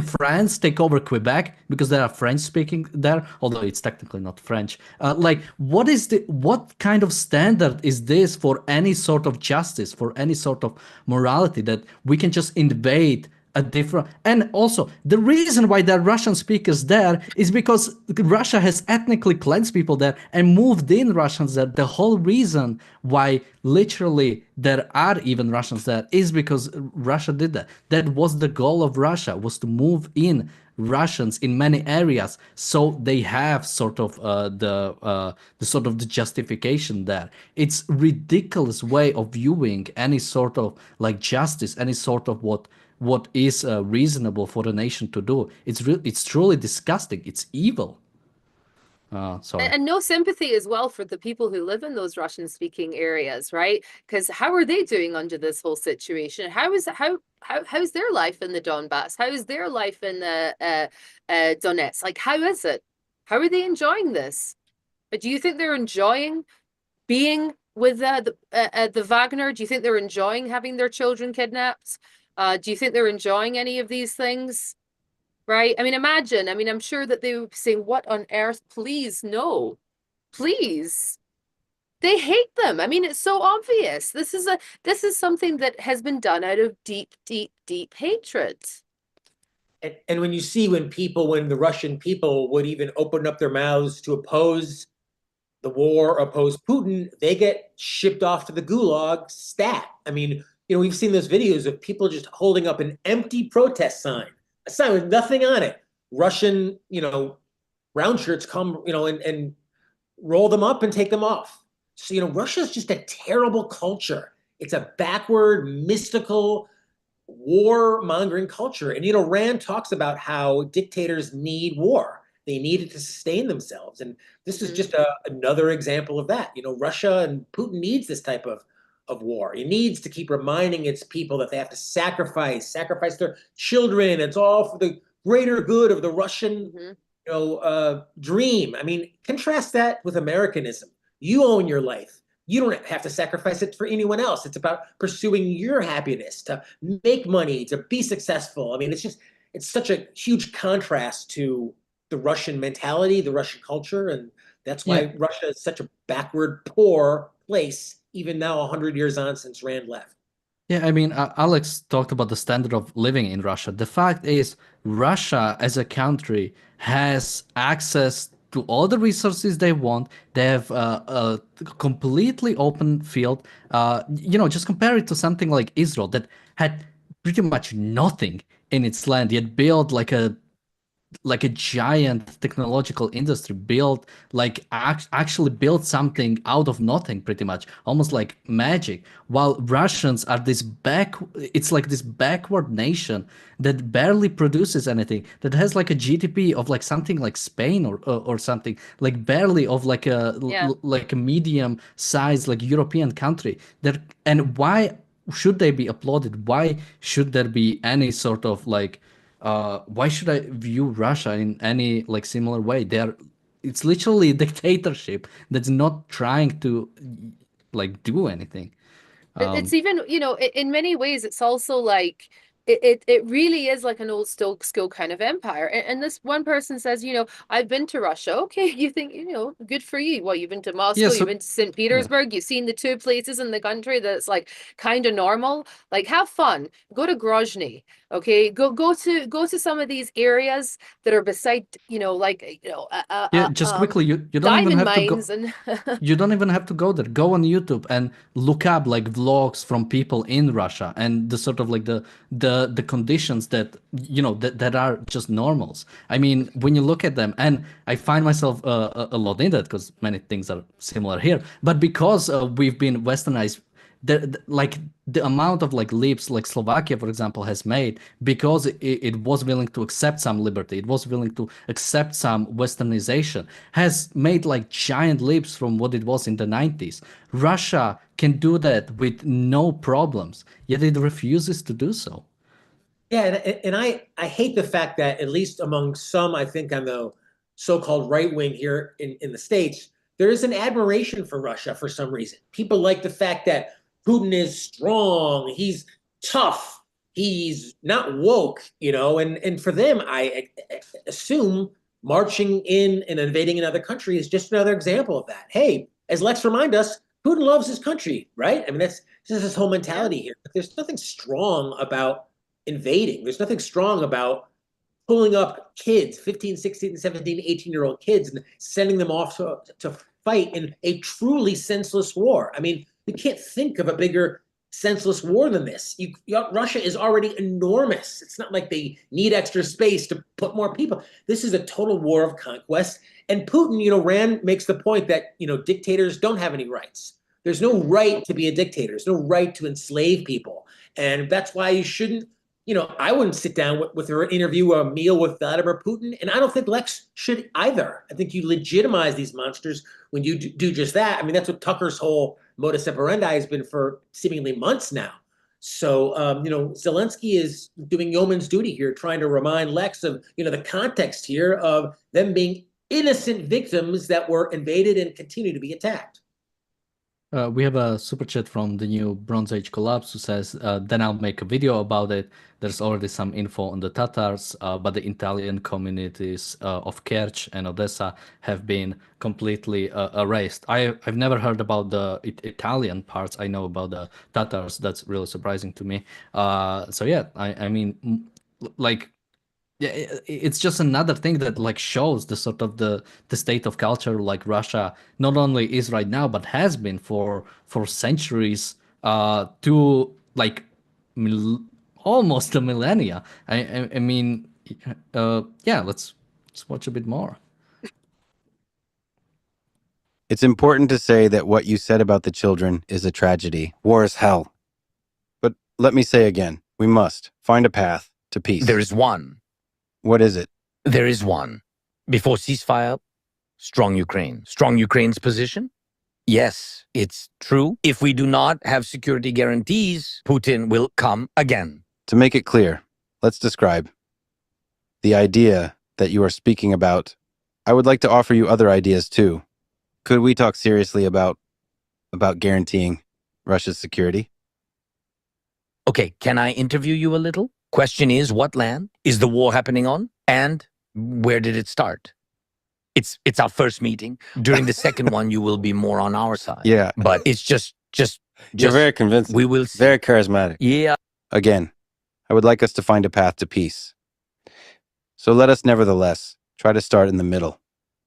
France take over Quebec because there are French-speaking there? Although it's technically not French. What kind of standard is this for any sort of justice, for any sort of morality that we can just invade a different? And also the reason why there are Russian speakers there is because Russia has ethnically cleansed people there and moved in Russians there. The whole reason why literally there are even Russians there is because Russia did that. That was the goal of Russia, was to move in Russians in many areas, so they have sort of the justification there. It's ridiculous way of viewing any sort of like justice, any sort of what is reasonable for a nation to do. It's truly disgusting. It's evil. Sorry. And no sympathy as well for the people who live in those Russian-speaking areas, right? Because how are they doing under this whole situation? How's their life in the Donbass? How is their life in the Donetsk? Like, how is it? How are they enjoying this? But do you think they're enjoying being with the Wagner? Do you think they're enjoying having their children kidnapped? Do you think they're enjoying any of these things? Right? I mean, imagine, I'm sure that they would be saying, what on earth? Please, no. Please. They hate them. I mean, it's so obvious. This is something that has been done out of deep, deep, deep hatred. And when you see when the Russian people would even open up their mouths to oppose the war, oppose Putin, they get shipped off to the gulag stat. I mean, we've seen those videos of people just holding up an empty protest sign, a sign with nothing on it. Russian, round shirts come, and roll them up and take them off. So, Russia's just a terrible culture. It's a backward, mystical, war-mongering culture. And, Rand talks about how dictators need war. They need it to sustain themselves. And this is just another example of that. Russia and Putin needs this type of war. It needs to keep reminding its people that they have to sacrifice their children. It's all for the greater good of the Russian, dream. I mean, contrast that with Americanism. You own your life. You don't have to sacrifice it for anyone else. It's about pursuing your happiness, to make money, to be successful. I mean, it's such a huge contrast to the Russian mentality, the Russian culture, and that's why Russia is such a backward, poor place, even now 100 years on since Rand left. Yeah, I mean, Alex talked about the standard of living in Russia. The fact is, Russia as a country has access to all the resources they want. They have a completely open field. Just compare it to something like Israel that had pretty much nothing in its land, yet built like a giant technological industry, built actually built something out of nothing, pretty much, almost like magic. While Russians are it's like this backward nation that barely produces anything, that has like a GDP of like something like Spain or something, like barely of like a medium size like European country. And why should they be applauded? Why should there be any sort of like why should I view Russia in any like similar way? It's literally a dictatorship that's not trying to like do anything. It's even, in many ways, it's also like it really is like an old school kind of empire. And this one person says, I've been to Russia. Okay, you think, good for you. Well, you've been to Moscow, you've been to St. Petersburg, you've seen the two places in the country that's like kind of normal. Like, have fun. Go to Grozny. Okay, go to some of these areas that are beside, just quickly, you don't even have to go. And you don't even have to go there. Go on YouTube and look up like vlogs from people in Russia and the sort of like the the conditions that that are just normals. I mean, when you look at them, and I find myself a lot in that because many things are similar here, but because we've been westernized, like the amount of like leaps like Slovakia, for example, has made because it was willing to accept some liberty, it was willing to accept some westernization, has made like giant leaps from what it was in the 90s. Russia can do that with no problems, yet it refuses to do so. Yeah, and I hate the fact that at least among some, I think on the so-called right wing here in the States, there is an admiration for Russia for some reason. People like the fact that Putin is strong, he's tough, he's not woke, and for them, I assume marching in and invading another country is just another example of that. Hey, as Lex remind us, Putin loves his country, right? I mean, that's just his whole mentality here. But there's nothing strong about invading. There's nothing strong about pulling up kids, 15, 16, 17, 18-year-old kids, and sending them off to fight in a truly senseless war. I mean, you can't think of a bigger senseless war than this. Russia is already enormous. It's not like they need extra space to put more people. This is a total war of conquest. And Putin, Rand makes the point that, dictators don't have any rights. There's no right to be a dictator. There's no right to enslave people. And that's why you shouldn't, I wouldn't sit down with her interview a meal with Vladimir Putin, and I don't think Lex should either. I think you legitimize these monsters when you do just that. I mean, that's what Tucker's whole modus operandi has been for seemingly months now. So, Zelensky is doing yeoman's duty here, trying to remind Lex of, the context here of them being innocent victims that were invaded and continue to be attacked. We have a super chat from the new Bronze Age Collapse who says, then I'll make a video about it. There's already some info on the Tatars, but the Italian communities of Kerch and Odessa have been completely erased. I've never heard about the Italian parts. I know about the Tatars. That's really surprising to me. So yeah, I mean, like, yeah, it's just another thing that like shows the sort of the state of culture like Russia not only is right now but has been for centuries to like almost a millennia. I mean, yeah, let's watch a bit more. It's important to say that what you said about the children is a tragedy. War is hell. But let me say again, we must find a path to peace. There is one. What is it? There is one. Before ceasefire, strong Ukraine. Strong Ukraine's position? Yes, it's true. If we do not have security guarantees, Putin will come again. To make it clear, let's describe the idea that you are speaking about. I would like to offer you other ideas too. Could we talk seriously about guaranteeing Russia's security? Okay, can I interview you a little? Question is, what land is the war happening on? And where did it start? It's our first meeting. During the second one, you will be more on our side. Yeah. But it's just You're very convincing. We will see. Very charismatic. Yeah. Again, I would like us to find a path to peace. So let us nevertheless try to start in the middle.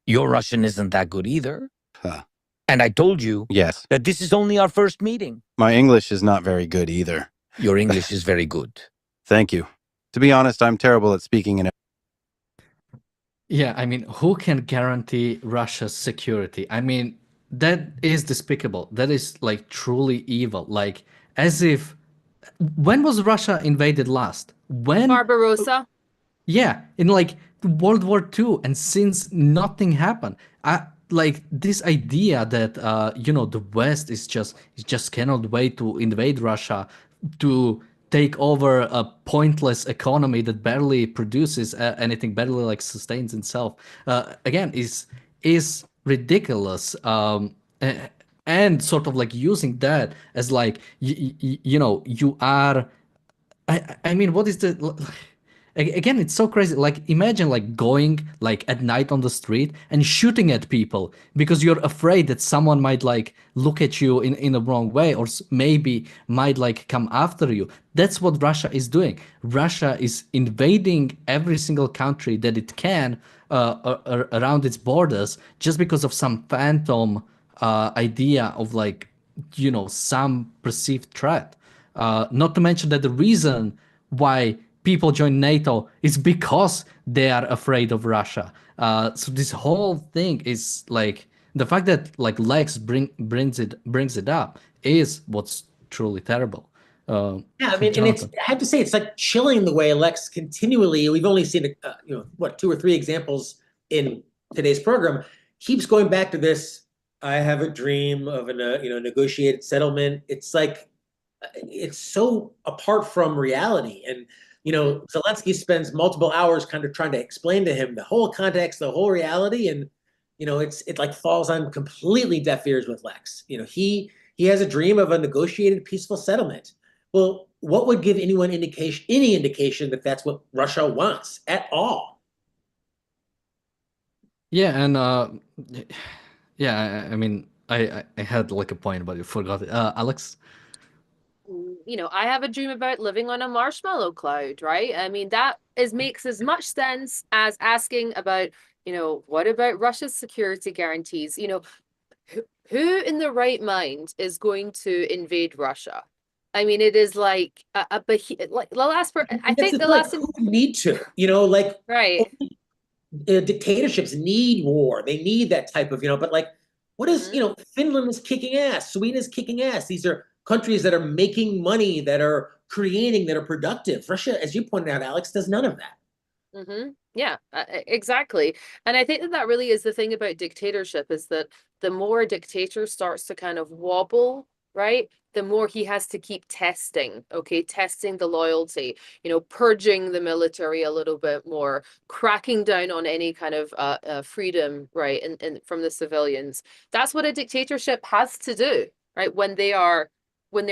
Your Russian isn't that good either. Huh. And I told you Yes. that this is only our first meeting. My English is not very good either. Your English is very good. Thank you. To be honest, I'm terrible at speaking in. Yeah, I mean, who can guarantee Russia's security? I mean, that is despicable. That is like truly evil. Like, as if, when was Russia invaded last? When? Barbarossa. Yeah, in like World War II, and since nothing happened. Like this idea that the West is just cannot wait to invade Russia, to take over a pointless economy that barely produces anything, barely like sustains itself. Again, is ridiculous. And sort of like using that as like you are. I mean, what is the? Again, it's so crazy. Like, imagine like going like at night on the street and shooting at people because you're afraid that someone might like look at you in the wrong way, or maybe might like come after you. That's what Russia is doing. Russia is invading every single country that it can around its borders just because of some phantom idea of like some perceived threat. Not to mention that the reason why people join NATO is because they are afraid of Russia. So this whole thing is like the fact that like Lex brings it up is what's truly terrible. Yeah, I mean, and it's, Jonathan. I have to say, it's like chilling the way Lex continually, we've only seen, what, 2 or 3 examples in today's program, keeps going back to this, I have a dream of a, negotiated settlement. It's like, it's so apart from reality. And, Zelensky spends multiple hours kind of trying to explain to him the whole context, the whole reality. And, it like falls on completely deaf ears with Lex. He has a dream of a negotiated peaceful settlement. Well, what would give any indication that that's what Russia wants at all? Yeah, and yeah, I mean, I had like a point, but I forgot it. Alex? I have a dream about living on a marshmallow cloud, right? I mean, makes as much sense as asking about, what about Russia's security guarantees? Who in the right mind is going to invade Russia? I mean, it is like like the last person. I think the last who need to, like right. Dictatorships need war. They need that type of, but like, what is, Finland is kicking ass. Sweden is kicking ass. These are countries that are making money, that are creating, that are productive. Russia, as you pointed out, Alex, does none of that. Yeah, exactly. And I think that really is the thing about dictatorship, is that the more a dictator starts to kind of wobble, right, the more he has to keep testing the loyalty, purging the military a little bit more, cracking down on any kind of freedom, right, and from the civilians. That's what a dictatorship has to do, right? When they're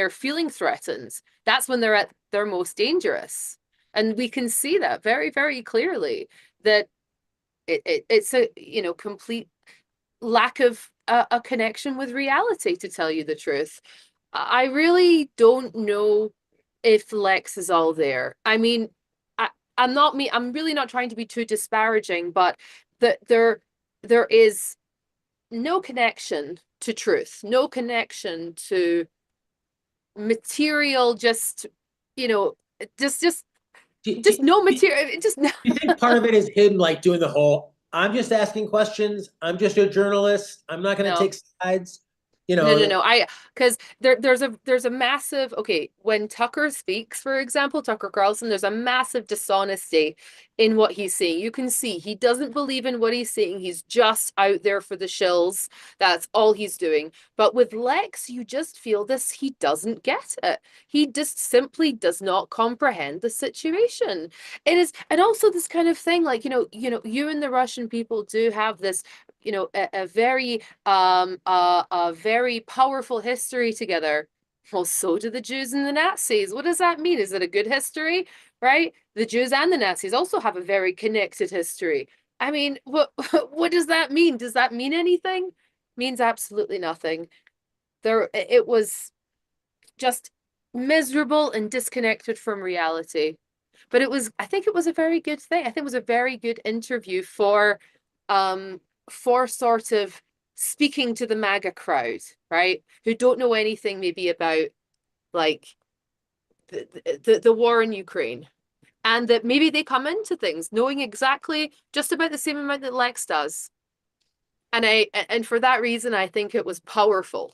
feeling threatened, that's when they're at their most dangerous. And we can see that very, very clearly, that it's a complete lack of a connection with reality, to tell you the truth. I really don't know if Lex is all there. I mean, I'm really not trying to be too disparaging, but there is no connection to truth, no connection to material, just no material. Just Do you think part of it is him like doing the whole, I'm just asking questions, I'm just a journalist, I'm not going to take sides? No. Because there's a massive, when Tucker speaks, for example, Tucker Carlson, there's a massive dishonesty in what he's saying. You can see he doesn't believe in what he's saying. He's just out there for the shills. That's all he's doing. But with Lex, you just feel this, he doesn't get it. He just simply does not comprehend the situation. It is, and also this kind of thing, like, you and the Russian people do have this, a very powerful history together. Well, so do the Jews and the Nazis. What does that mean? Is it a good history, right? The Jews and the Nazis also have a very connected history. I mean, what does that mean? Does that mean anything? Means absolutely nothing. It was just miserable and disconnected from reality. But I think it was a very good thing. I think it was a very good interview for sort of speaking to the MAGA crowd, right, who don't know anything maybe about like the war in Ukraine, and that maybe they come into things knowing exactly just about the same amount that Lex does. And for that reason, I think it was powerful.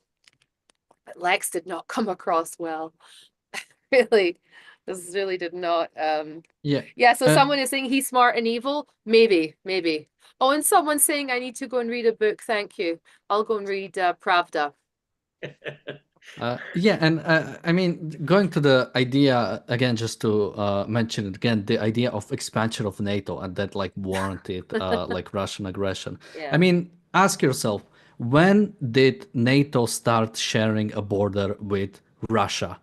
But Lex did not come across well. Really. This really did not. Yeah, so someone is saying he's smart and evil. Maybe. Oh, and someone's saying I need to go and read a book. Thank you. I'll go and read Pravda. Yeah, and I mean, going to the idea again, just to mention it again, the idea of expansion of NATO and that like warranted like Russian aggression. Yeah. I mean, ask yourself, when did NATO start sharing a border with Russia?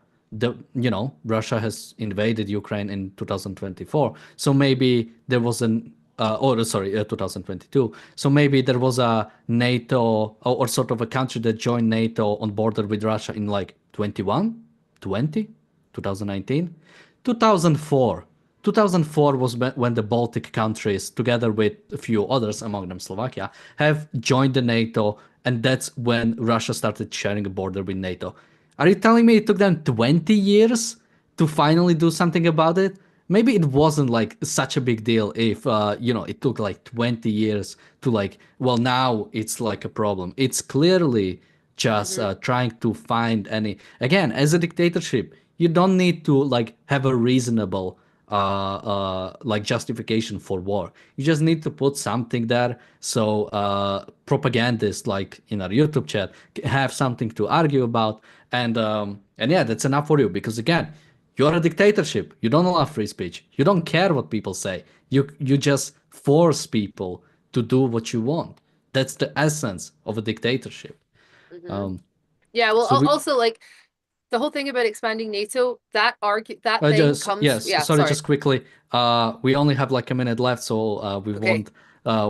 Russia has invaded Ukraine in 2024, so maybe there was 2022. So maybe there was a NATO or sort of a country that joined NATO on border with Russia in like 21, 20, 2019, 2004. 2004 was when the Baltic countries, together with a few others, among them Slovakia, have joined the NATO, and that's when Russia started sharing a border with NATO. Are you telling me it took them 20 years to finally do something about it. Maybe it wasn't like such a big deal if it took like 20 years to like, well, now it's like a problem. It's clearly just trying to find any, again, as a dictatorship, you don't need to like have a reasonable like justification for war. You just need to put something there so propagandists like in our YouTube chat have something to argue about, and yeah, that's enough for you because again, you're a dictatorship. You don't allow free speech. You don't care what people say. You just force people to do what you want. That's the essence of a dictatorship. Yeah, well, So we, also like the whole thing about expanding NATO, that thing just comes. yes, Yeah, sorry, sorry. just quickly. We only have like a minute left, so we Okay. won't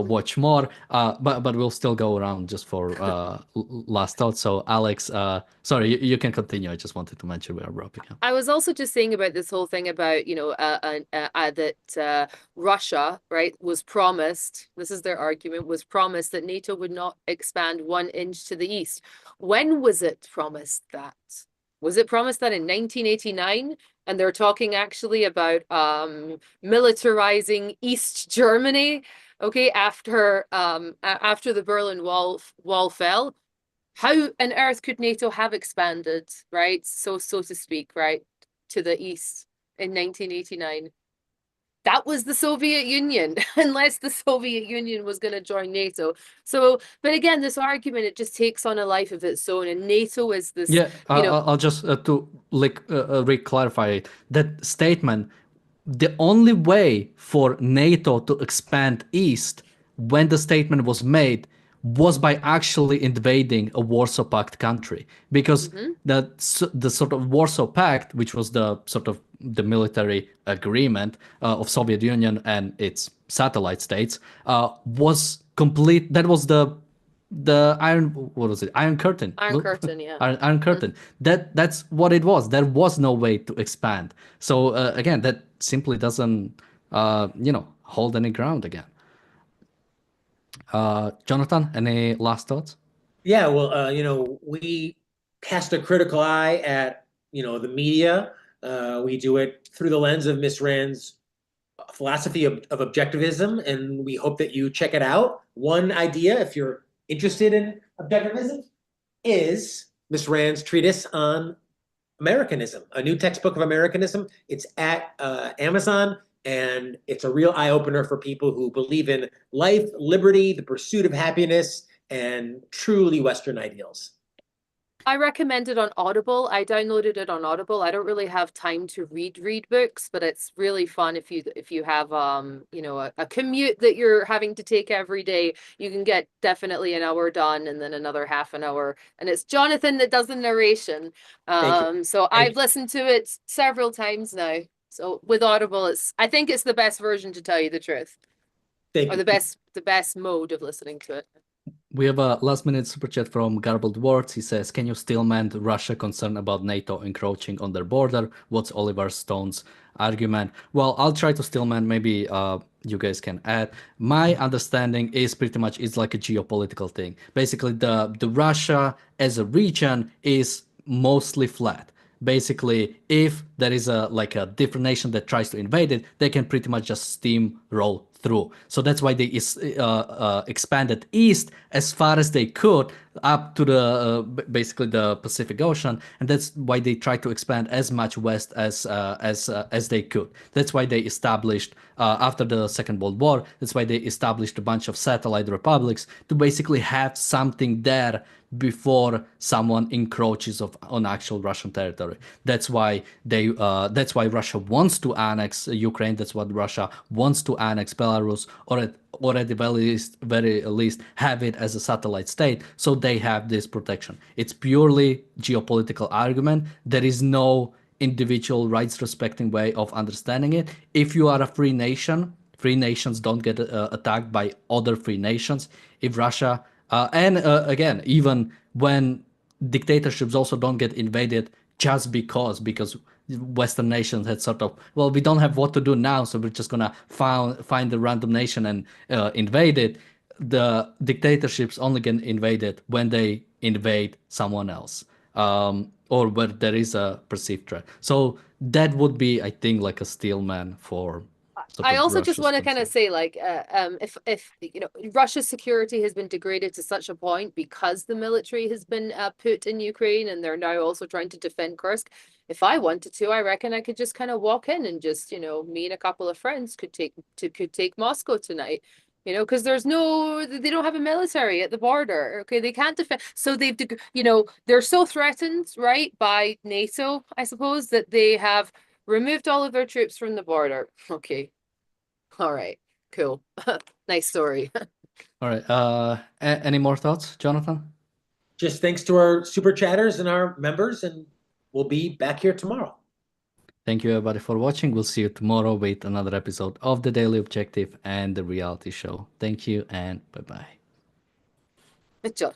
watch more. But we'll still go around just for last thoughts. So Alex, sorry, you can continue. I just wanted to mention we are wrapping up. I was also just saying about this whole thing about, that Russia, right, was promised, this is their argument, was promised that NATO would not expand 1 inch to the east. When was it promised that? Was it promised that in 1989? And they're talking actually about militarizing East Germany, okay, after the Berlin Wall fell. How on earth could NATO have expanded, right, so to speak, right, to the east in 1989? That was the Soviet Union, unless the Soviet Union was going to join NATO. So, but again, this argument, it just takes on a life of its own, and NATO is this, Yeah, I'll just to like re-clarify it. That statement, the only way for NATO to expand east when the statement was made was by actually invading a Warsaw Pact country, because the sort of Warsaw Pact, which was the sort of the military agreement of Soviet Union and its satellite states, was complete. That was the iron, what was it, Iron Curtain. Iron Curtain, yeah. Iron Curtain. That's what it was. There was no way to expand. So again, that simply doesn't hold any ground again. Jonathan, any last thoughts? Yeah, well, we cast a critical eye at, the media. We do it through the lens of Miss Rand's philosophy of objectivism, and we hope that you check it out. One idea, if you're interested in objectivism, is Miss Rand's treatise on Americanism, a new textbook of Americanism. It's at Amazon, and it's a real eye-opener for people who believe in life, liberty, the pursuit of happiness, and truly Western ideals. I recommend it on Audible. I downloaded it on Audible. I don't really have time to read books, but it's really fun if you have a commute that you're having to take every day. You can get definitely an hour done and then another half an hour. And it's Jonathan that does the narration. So I've listened to it several times now. So with Audible, I think it's the best version, to tell you the truth. Or the best mode of listening to it. We have a last-minute super chat from Garbled Words. He says, "Can you still mend Russia concerned about NATO encroaching on their border? What's Oliver Stone's argument?" Well, I'll try to still mend. Maybe you guys can add. My understanding is pretty much it's like a geopolitical thing. Basically, the Russia as a region is mostly flat. Basically, if there is a different nation that tries to invade it, they can pretty much just steamroll through. So that's why they expanded east as far as they could up to the basically the Pacific Ocean, and that's why they tried to expand as much west as they could. That's why they established after the Second World War. That's why they established a bunch of satellite republics to basically have something there before someone encroaches on actual Russian territory. That's why Russia wants to annex Ukraine. That's what Russia wants to annex Belarus, or at the very least have it as a satellite state, so they have this protection. It's purely geopolitical argument. There is no individual rights respecting way of understanding it. If you are a free nation, free nations don't get attacked by other free nations. If Russia again, even when dictatorships also don't get invaded just because Western nations had sort of, well, we don't have what to do now, so we're just gonna find a random nation and invade it. The dictatorships only get invaded when they invade someone else. or where there is a perceived threat. So that would be, I think, like a steel man for sort I of also just Russia's want to kind of concern. say, like, if you know, Russia's security has been degraded to such a point because the military has been put in Ukraine, and they're now also trying to defend Kursk. If I wanted to, I reckon I could just kind of walk in and just, you know, me and a couple of friends could take Moscow tonight. You know, because they don't have a military at the border. Okay, they can't defend. So you know, they're so threatened, right, by NATO, I suppose, that they have removed all of their troops from the border. Okay. All right, cool. Nice story. All right. Any more thoughts, Jonathan? Just thanks to our super chatters and our members, and we'll be back here tomorrow. Thank you, everybody, for watching. We'll see you tomorrow with another episode of The Daily Objective and The Reality Show. Thank you, and bye-bye. Good job.